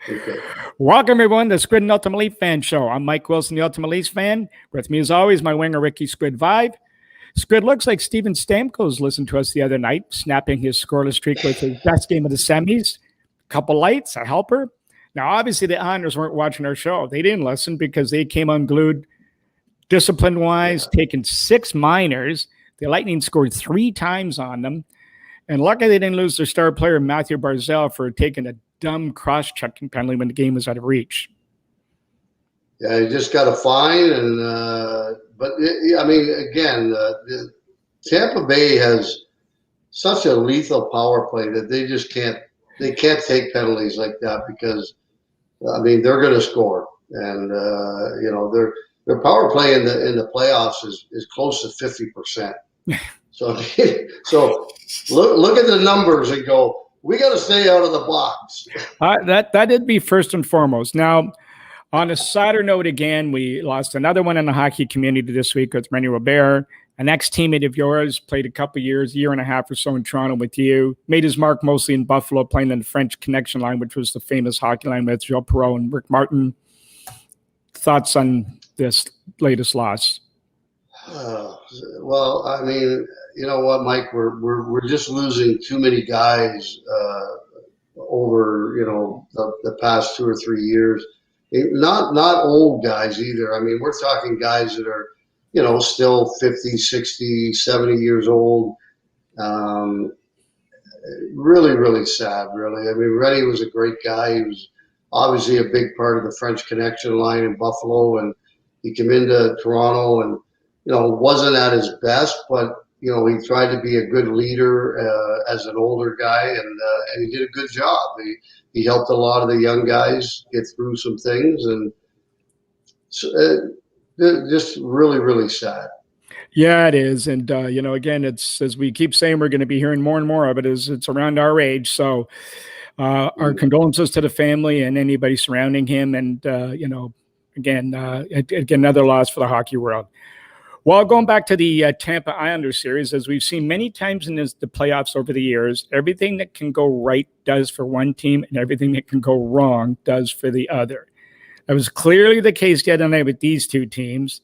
Okay. Welcome, everyone, to the Squid and Ultimate Leaf Fan Show. I'm Mike Wilson, the Ultimate Leafs fan. With me, as always, my winger, Ricky Squid Vibe. Squid looks like Steven Stamkos listened to us the other night, snapping his scoreless streak with his best game of the semis. A couple lights, a helper. Now, obviously, the Islanders weren't watching our show. They didn't listen because they came unglued, discipline-wise, taking 6 minors. The Lightning scored 3 times on them. And luckily, they didn't lose their star player, Matthew Barzal, for taking a dumb cross-checking penalty when the game was out of reach. Yeah, you just got a fine, and I mean, again, Tampa Bay has such a lethal power play that they just can't take penalties like that because, I mean, they're going to score, and their power play in the playoffs is close to 50%. So look at the numbers and go, we got to stay out of the box. That'd be first and foremost. Now, on a sadder note, again, we lost another one in the hockey community this week with Rennie Robert, an ex-teammate of yours, played a couple years, year and a half or so in Toronto with you, made his mark mostly in Buffalo, playing in the French Connection line, which was the famous hockey line with Joe Perreault and Rick Martin. Thoughts on this latest loss? Well, I mean, you know what, Mike? We're just losing too many guys over the past 2 or 3 years. Not old guys either. I mean, we're talking guys that are still 50, 60, 70 years old. Really, really sad. Really, I mean, Reddy was a great guy. He was obviously a big part of the French Connection line in Buffalo, and he came into Toronto and wasn't at his best, but he tried to be a good leader as an older guy, and he did a good job. He helped a lot of the young guys get through some things, and just really, really sad. Yeah, it is. And, again, it's, as we keep saying, we're going to be hearing more and more of it as it's around our age. So our condolences to the family and anybody surrounding him. And, again, another loss for the hockey world. Well, going back to the Tampa Islanders series, as we've seen many times in the playoffs over the years, everything that can go right does for one team, and everything that can go wrong does for the other. That was clearly the case the other night with these two teams.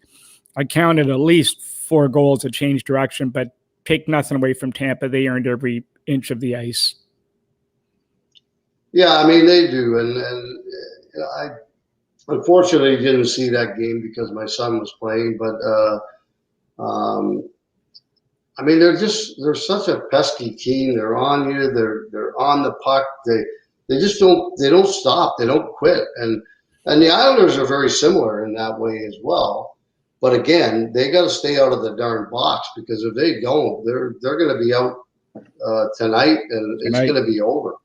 I counted at least 4 goals that changed direction, but take nothing away from Tampa. They earned every inch of the ice. Yeah, I mean, they do. And I unfortunately didn't see that game because my son was playing, but I mean, they're such a pesky team. They're on you. They're on the puck. They just don't stop. They don't quit. And the Islanders are very similar in that way as well. But again, they got to stay out of the darn box, because if they don't, they're going to be out tonight, and it's going to be over.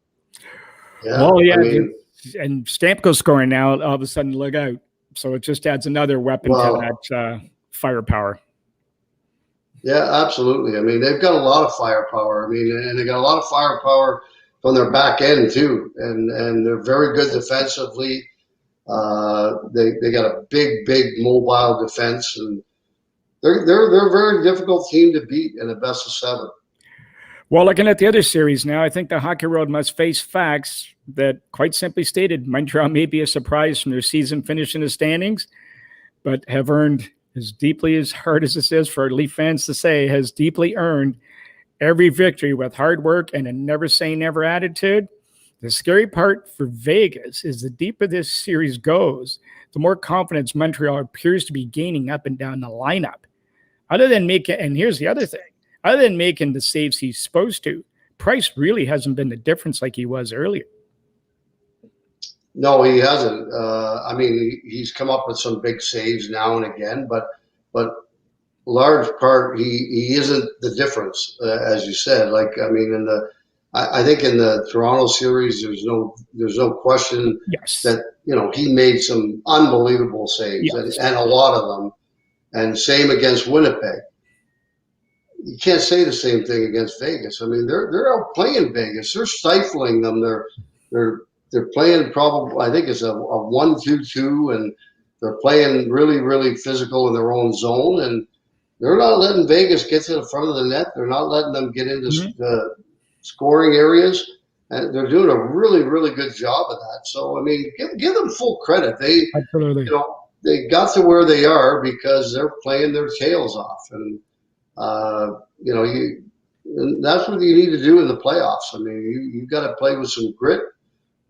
Yeah, well, yeah, I mean, and Stamkos scoring now, all of a sudden, look out. So it just adds another weapon to that firepower. Yeah, absolutely. I mean, they've got a lot of firepower. I mean, and they got a lot of firepower from their back end too, and they're very good defensively. They got a big mobile defense, and they're a very difficult team to beat in a best of 7. Well, looking at the other series now, I think the hockey world must face facts that, quite simply stated, Montreal may be a surprise from their season finish in the standings, but have earned, as deeply as hard as this is for Leaf fans to say, has deeply earned every victory with hard work and a never say never attitude. The scary part for Vegas is the deeper this series goes, the more confidence Montreal appears to be gaining up and down the lineup. Other than making, and here's the other thing, other than making the saves he's supposed to, Price really hasn't been the difference like he was earlier. No, he hasn't. I mean, he's come up with some big saves now and again, but large part he isn't the difference, as you said. Like, I mean, I think in the Toronto series, there's no question that he made some unbelievable saves, and a lot of them, and same against Winnipeg. You can't say the same thing against Vegas. I mean, they're out playing Vegas. They're stifling them. They're playing probably, I think it's a 1-2-2, and they're playing really, really physical in their own zone, and they're not letting Vegas get to the front of the net. They're not letting them get into the scoring areas, and they're doing a really, really good job of that. So I mean, give them full credit. They, Absolutely. they got to where they are because they're playing their tails off, and uh, you know, and that's what you need to do in the playoffs. I mean, you got to play with some grit,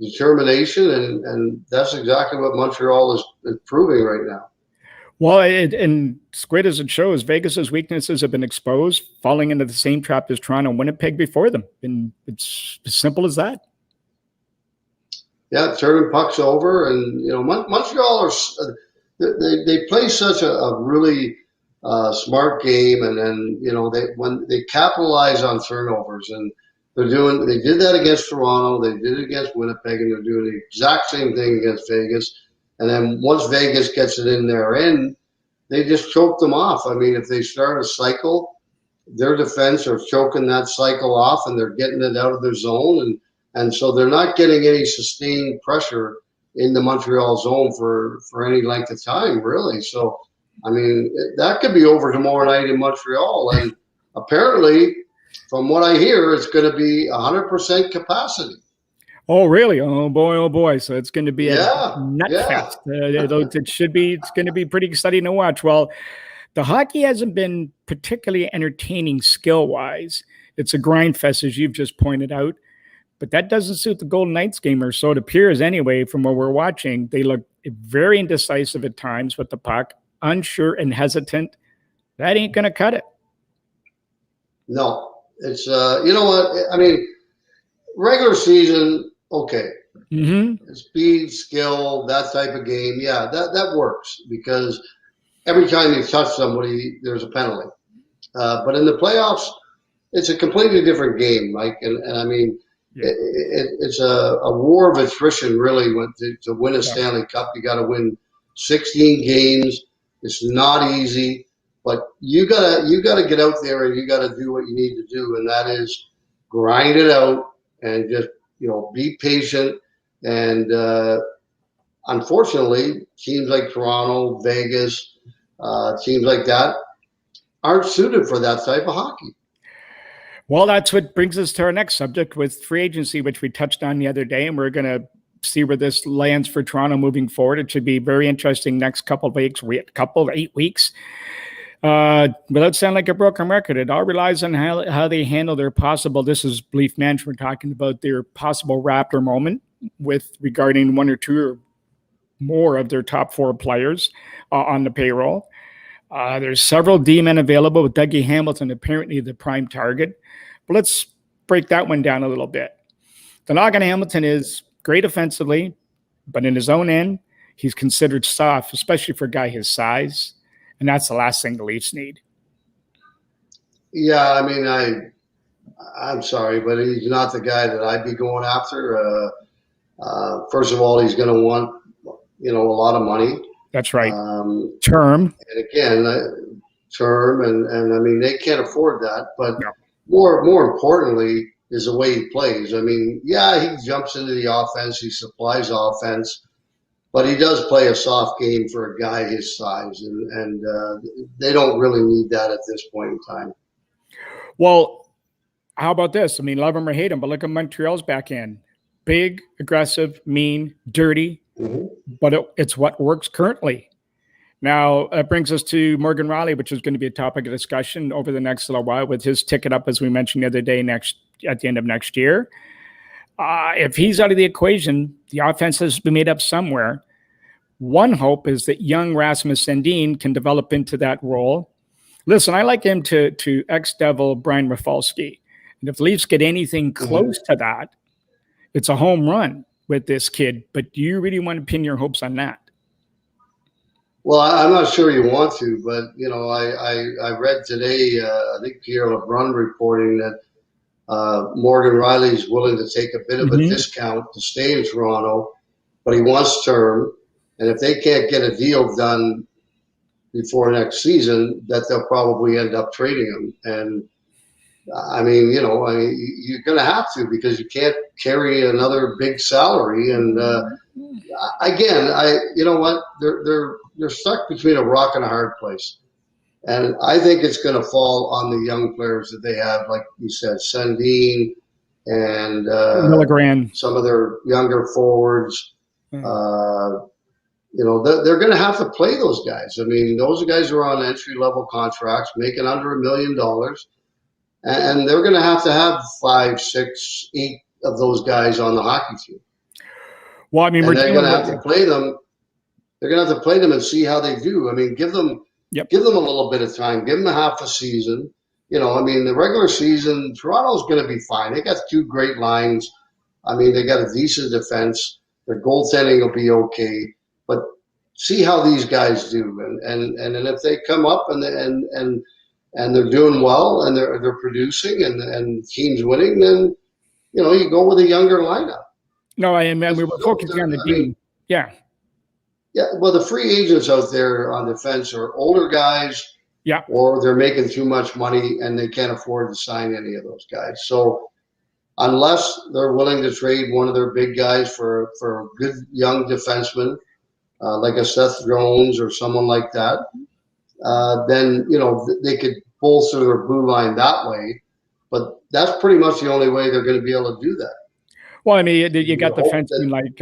determination, and that's exactly what Montreal is proving right now. Well, and Squid, as it shows, Vegas's weaknesses have been exposed, falling into the same trap as Toronto and Winnipeg before them. And it's as simple as that. Yeah, turning pucks over, and Montreal are they play such a really smart game, and then when they capitalize on turnovers, and they did that against Toronto, they did it against Winnipeg, and they're doing the exact same thing against Vegas. And then once Vegas gets it in their end, they just choke them off. I mean, if they start a cycle, their defense are choking that cycle off, and they're getting it out of their zone, and so they're not getting any sustained pressure in the Montreal zone for any length of time, really. So, I mean, that could be over tomorrow night in Montreal, and apparently, from what I hear, it's going to be 100% capacity. Oh, really? Oh boy, oh boy! So it's going to be a nut yeah. fest. It's going to be pretty exciting to watch. Well, the hockey hasn't been particularly entertaining skill-wise. It's a grind fest, as you've just pointed out. But that doesn't suit the Golden Knights game, or so it appears anyway, from what we're watching. They look very indecisive at times with the puck, unsure and hesitant. That ain't going to cut it. No, it's you know what? I mean, regular season, okay. Speed, skill, that type of game, yeah, that works because every time you touch somebody, there's a penalty. But in the playoffs, it's a completely different game, Mike. And I mean, it's a war of attrition, really. To win a Stanley Cup, you got to win 16 games. It's not easy, but you gotta get out there and you got to do what you need to do, and that is grind it out and just be patient. And unfortunately, teams like Toronto, Vegas, teams like that aren't suited for that type of hockey. Well, that's what brings us to our next subject with free agency, which we touched on the other day, and we're going to see where this lands for Toronto moving forward. It should be very interesting next couple of weeks, 8 weeks. Without sounding like a broken record, it all relies on how they handle their possible, this is Belief Management talking about their possible Raptor moment with regarding one or two or more of their top 4 players on the payroll. There's several D-men available, with Dougie Hamilton apparently the prime target. But let's break that one down a little bit. The knock on Hamilton is great offensively, but in his own end, he's considered soft, especially for a guy his size. And that's the last thing the Leafs need. Yeah, I mean, I'm sorry, but he's not the guy that I'd be going after. First of all, he's going to want, a lot of money. That's right. Term. And again, term, and I mean, they can't afford that. But more importantly is the way he plays. I mean, yeah, he jumps into the offense, he supplies offense, but he does play a soft game for a guy his size, and they don't really need that at this point in time. Well, how about this? I mean, love him or hate him, but look at Montreal's back end. Big, aggressive, mean, dirty, but it's what works currently. Now, that brings us to Morgan Rielly, which is going to be a topic of discussion over the next little while with his ticket up, as we mentioned the other day, at the end of next year. If he's out of the equation, the offense has been made up somewhere. One hope is that young Rasmus Sandin can develop into that role. Listen, I like him to ex-Devil Brian Rafalski. And if the Leafs get anything close to that, it's a home run with this kid. But do you really want to pin your hopes on that? Well, I'm not sure you want to, but, I read today, I think Pierre LeBrun reporting that Morgan Rielly's willing to take a bit of a discount to stay in Toronto, but he wants term. And if they can't get a deal done before next season, that they'll probably end up trading him. And I mean, you're going to have to, because you can't carry another big salary. And again, you know what? They're stuck between a rock and a hard place. And I think it's going to fall on the young players that they have, like you said, Sandin, and Milligran. some of their younger forwards. They're going to have to play those guys. I mean, those guys are on entry-level contracts, making under $1 million, and they're going to have 5, 6, 8 of those guys on the hockey team. Well, I mean, and they're going to have to play them. They're going to have to play them and see how they do. I mean, give them a little bit of time. Give them a half a season. I mean, the regular season, Toronto's going to be fine. They got 2 great lines. I mean, they got a decent defense. Their goaltending will be okay. But see how these guys do, and if they come up and they're doing well and they're producing and teams winning, then you go with a younger lineup. No, I mean we were focusing on the team. Yeah. Well, the free agents out there on defense are older guys. Yeah. Or they're making too much money and they can't afford to sign any of those guys. So unless they're willing to trade one of their big guys for a good young defenseman. Like a Seth Jones or someone like that, then they could bolster their blue line that way. But that's pretty much the only way they're going to be able to do that. Well, I mean, you got defensemen like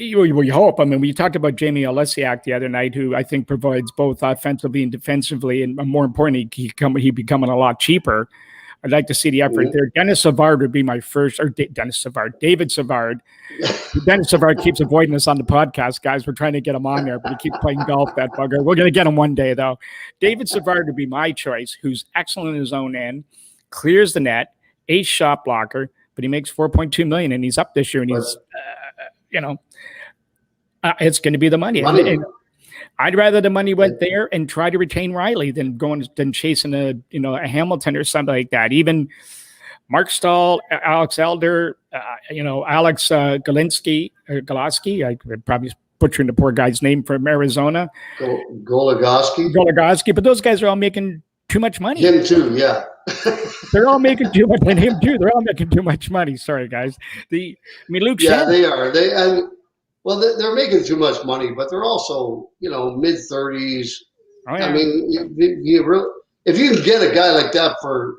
you hope. I mean, we talked about Jamie Olesiak the other night, who I think provides both offensively and defensively, and more importantly, he becoming a lot cheaper. I'd like to see the effort there. Dennis Savard would be my first, or David Savard. Dennis Savard keeps avoiding us on the podcast, guys. We're trying to get him on there, but he keeps playing golf, that bugger. We're going to get him one day, though. David Savard would be my choice, who's excellent in his own end, clears the net, ace shot blocker, but he makes $4.2 million, and he's up this year, and he's, it's going to be the money. And I'd rather the money went there and try to retain Riley than chasing a Hamilton or something like that. Even Mark Stahl, Alex Elder, Alex Golaski. I probably butchering the poor guy's name from Arizona. Golagoski. But those guys are all making too much money. Him too, yeah. They're all making too much, and him too. They're all making too much money. Sorry, guys. Luke. Yeah, Shen, they are. Well, they're making too much money, but they're also, mid-30s. Oh, yeah. I mean, if you can get a guy like that for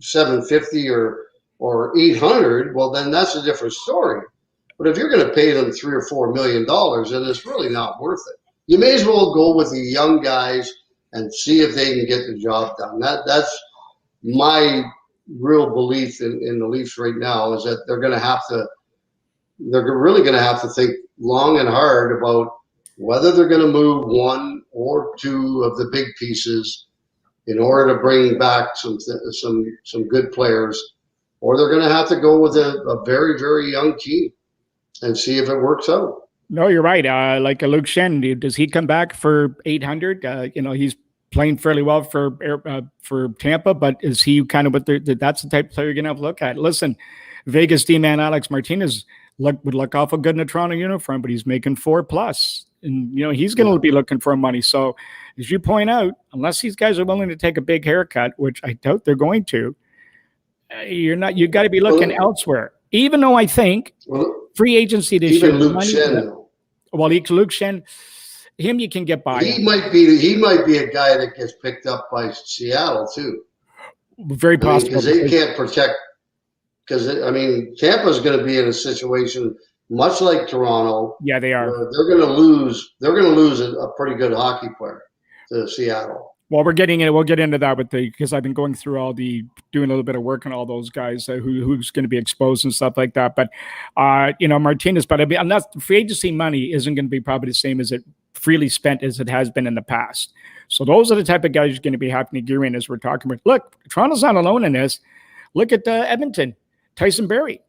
$750 or $800, well, then that's a different story. But if you're going to pay them $3 or $4 million, then it's really not worth it. You may as well go with the young guys and see if they can get the job done. That's my real belief in the Leafs right now, is that they're really going to have to think long and hard about whether they're going to move 1 or 2 of the big pieces in order to bring back some good players, or they're going to have to go with a very, very young team and see if it works out. No, you're right. Like Luke Shen, does he come back for 800? He's playing fairly well for Tampa, but is he kind of that's the type of player you're going to have to look at? Listen, Vegas D-man Alex Martinez would look awful good in a Toronto uniform, but he's making $4+, and he's going to be looking for money. So, as you point out, unless these guys are willing to take a big haircut, which I doubt they're going to, you've got to be looking elsewhere. Even though I think free agency this year, Luke Shen. Well, Luke Shen, him you can get by. He might be a guy that gets picked up by Seattle too. Very possible, because they can't protect. Because Tampa's going to be in a situation much like Toronto. Yeah, they are. They're going to lose. They're going to lose a pretty good hockey player to Seattle. Well, we'll get into that because I've been going through doing a little bit of work on all those guys who's going to be exposed and stuff like that. But Martinez. But unless free agency money isn't going to be probably the same as it freely spent as it has been in the past. So those are the type of guys you're going to be having to gear in as we're talking about. Look, Toronto's not alone in this. Look at Edmonton. Tyson Barrie.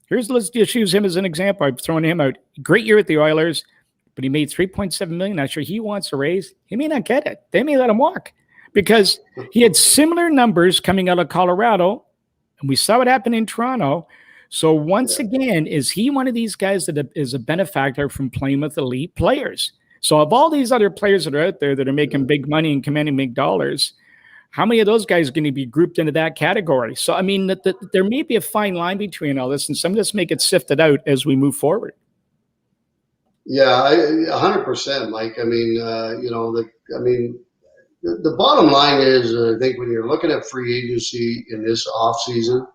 Let's just use him as an example. I'm throwing him out. Great year at the Oilers, but he made $3.7 million. Not sure he wants a raise. He may not get it. They may let him walk because he had similar numbers coming out of Colorado, and we saw what happened in Toronto. So once again, is he one of these guys that is a benefactor from playing with elite players? So of all these other players that are out there that are making big money and commanding big dollars, how many of those guys are going to be grouped into that category? So, there may be a fine line between all this, and some of this may get sifted out as we move forward. Yeah, 100%, Mike. The bottom line is, I think when you're looking at free agency in this off season,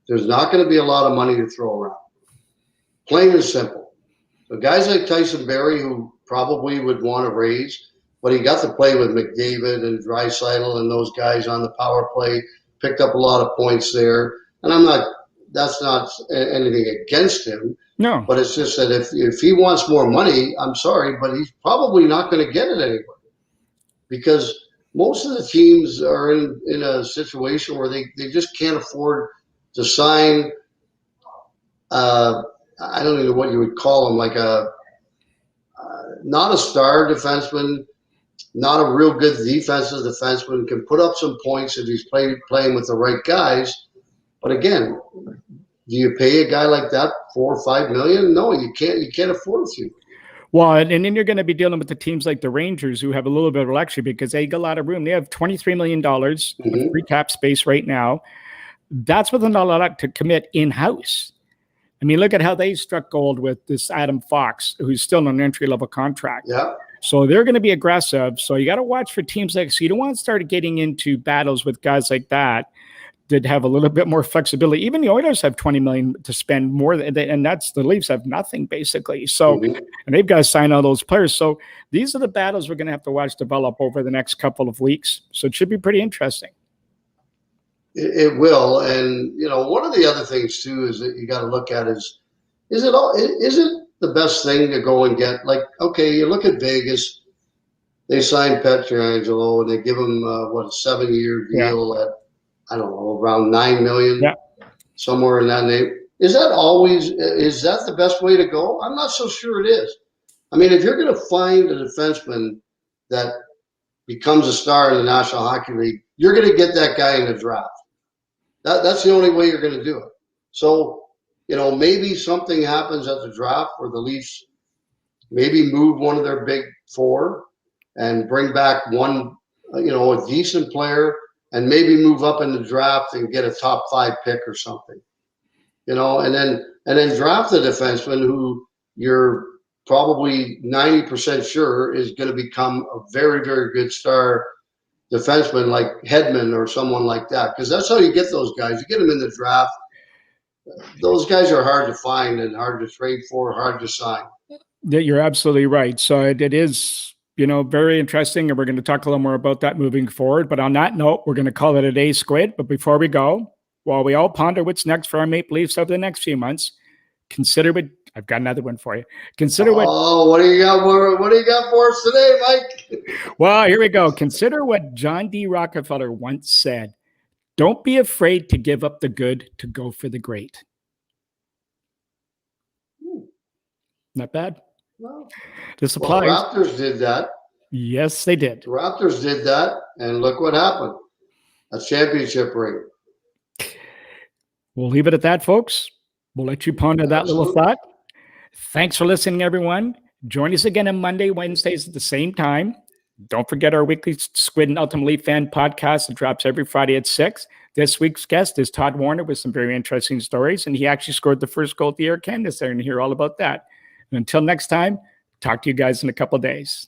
there's not going to be a lot of money to throw around. Plain and simple. So guys like Tyson Barrie, who probably would want to raise, but he got to play with McDavid and Draisaitl and those guys on the power play, picked up a lot of points there. And that's not anything against him. No. But it's just that if he wants more money, I'm sorry, but he's probably not going to get it anywhere. Because most of the teams are in a situation where they just can't afford to sign, I don't even know what you would call him, like not a star defenseman, not a real good defensive defenseman, can put up some points if he's playing with the right guys. But again, do you pay a guy like that $4 or $5 million? No, you can't. You can't afford to. Well, and then you're going to be dealing with the teams like the Rangers, who have a little bit of luxury because they got a lot of room. They have $23 million of free cap space right now. That's with a lot to commit in-house. I mean, look at how they struck gold with this Adam Fox, who's still on an entry-level contract. Yeah. So they're going to be aggressive. So you got to watch for teams like, so you don't want to start getting into battles with guys like that have a little bit more flexibility. Even the Oilers have $20 million to spend more, and that's the Leafs have nothing basically. So, and they've got to sign all those players. So these are the battles we're going to have to watch develop over the next couple of weeks. So it should be pretty interesting. It will, and one of the other things too is that you got to look at is it the best thing to go and get, like, okay, you look at Vegas, they signed Pietrangelo and they give him a 7-year deal at, I don't know, around $9 million, somewhere in that name. Is that the best way to go? I'm not so sure it is. I mean, if you're going to find a defenseman that becomes a star in the National Hockey League, you're going to get that guy in the draft. That's the only way you're going to do it. So, maybe something happens at the draft where the Leafs maybe move one of their big four and bring back one, a decent player, and maybe move up in the draft and get a top 5 pick or something, and then draft a defenseman who you're probably 90% sure is going to become a very, very good star defenseman like Hedman or someone like that. Because that's how you get those guys. You get them in the draft. Those guys are hard to find and hard to trade for, hard to sign. You're absolutely right. So it is, very interesting, and we're going to talk a little more about that moving forward. But on that note, we're going to call it a day, Squid. But before we go, while we all ponder what's next for our Maple Leafs over the next few months, consider what I've got another one for you. Consider what. Oh, what do you got? What do you got for us today, Mike? Well, here we go. Consider what John D. Rockefeller once said: "Don't be afraid to give up the good to go for the great." Not bad. No. This applies. Well, Raptors did that. Yes, they did. The Raptors did that, and look what happened. A championship ring. We'll leave it at that, folks. We'll let you ponder that little thought. Thanks for listening, everyone. Join us again on Monday, Wednesdays at the same time. Don't forget our weekly Squid and Ultimate Leaf Fan podcast that drops every Friday at 6. This week's guest is Todd Warner with some very interesting stories, and he actually scored the first goal at the Air Canada there, and hear all about that. And until next time, talk to you guys in a couple of days.